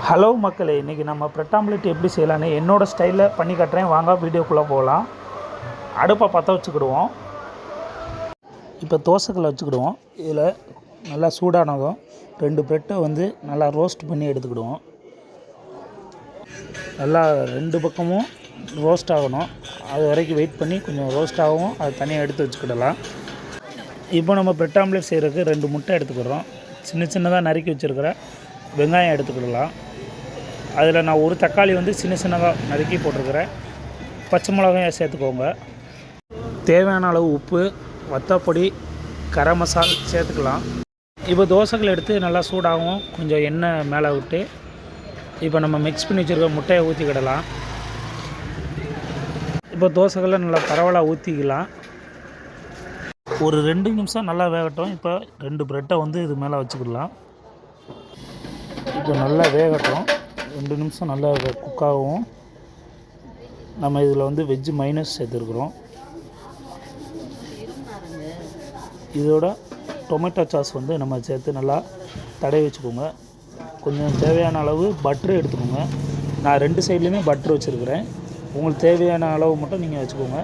Hello மக்களே, இன்றைக்கி நம்ம பிரெட் ஆம்லெட் எப்படி செய்யலான்னு என்னோடய ஸ்டைலில் பண்ணி காட்டுறேன். வாங்க வீடியோக்குள்ளே போகலாம். அடுப்பை பற்ற வச்சுக்கிடுவோம். இப்போ தோசைக்கல்லை வச்சுக்கிடுவோம். இதில் நல்லா சூடானதும் 2 பிரெட்டை வந்து நல்லா ரோஸ்ட் பண்ணி எடுத்துக்கிடுவோம். நல்லா 2 பக்கமும் ரோஸ்ட் ஆகணும். அது வரைக்கும் வெயிட் பண்ணி கொஞ்சம் ரோஸ்ட் ஆகும். அதை தனியாக எடுத்து வச்சுக்கிடலாம். இப்போ நம்ம பிரெட் ஆம்லெட் செய்கிறதுக்கு 2 முட்டை எடுத்துக்கிறோம். சின்ன சின்னதாக நறுக்கி வச்சுருக்கிற வெங்காயம் எடுத்துக்கிடலாம். அதில் நான் ஒரு தக்காளி வந்து சின்ன சின்னதாக நறுக்கி போட்டிருக்கிறேன். பச்சை மிளகாயும் சேர்த்துக்கோங்க. தேவையான அளவு உப்பு, வத்தப்பொடி, கரம் மசால் சேர்த்துக்கலாம். இப்போ தோசைகள் எடுத்து நல்லா சூடாகும். கொஞ்சம் எண்ணெய் மேலே விட்டு இப்போ நம்ம மிக்ஸ் பண்ணி வச்சுருக்க முட்டையை ஊற்றிக்கிடலாம். இப்போ தோசைகளை நல்லா பரவலாக ஊற்றிக்கலாம். ஒரு 2 நிமிஷம் நல்லா வேகட்டும். இப்போ 2 பிரெட்டை வந்து இது மேலே வச்சுக்கிடலாம். இப்போ நல்லா வேகட்டும். 2 நிமிஷம் நல்லா குக் ஆகும். நம்ம இதில் வந்து வெஜ்ஜு மைனஸ் சேர்த்துருக்குறோம். இதோட டொமேட்டோ சாஸ் வந்து நம்ம சேர்த்து நல்லா தடவி வச்சுக்கோங்க. கொஞ்சம் தேவையான அளவு பட்ரு எடுத்துக்கோங்க. நான் 2 சைட்லேயுமே பட்ரு வச்சுருக்கிறேன். உங்களுக்கு தேவையான அளவு மட்டும் நீங்கள் வச்சுக்கோங்க.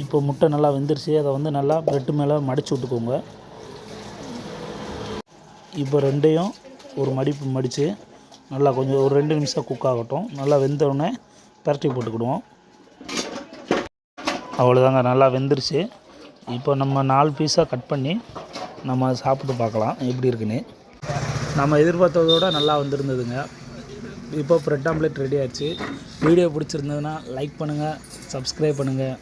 இப்போ முட்டை நல்லா வெந்துருச்சு. அதை வந்து நல்லா பிரெட்டு மேலே மடித்து விட்டுக்கோங்க. இப்போ 2யும் ஒரு மடிப்பு மடித்து நல்லா கொஞ்சம் ஒரு 2 நிமிஷம் குக் ஆகட்டும். நல்லா வெந்தோடனே பரட்டி போட்டுக்கிடுவோம். அவ்வளோதாங்க, நல்லா வெந்துருச்சு. இப்போ நம்ம 4 பீஸாக கட் பண்ணி நம்ம சாப்பிட்டு பார்க்கலாம் எப்படி இருக்குன்னு. நம்ம எதிர்பார்த்ததோடு நல்லா வந்துருந்ததுங்க. இப்போ பிரெட் ஆம்லெட் ரெடி ஆச்சு. வீடியோ பிடிச்சிருந்ததுன்னா லைக் பண்ணுங்கள், சப்ஸ்கிரைப் பண்ணுங்கள்.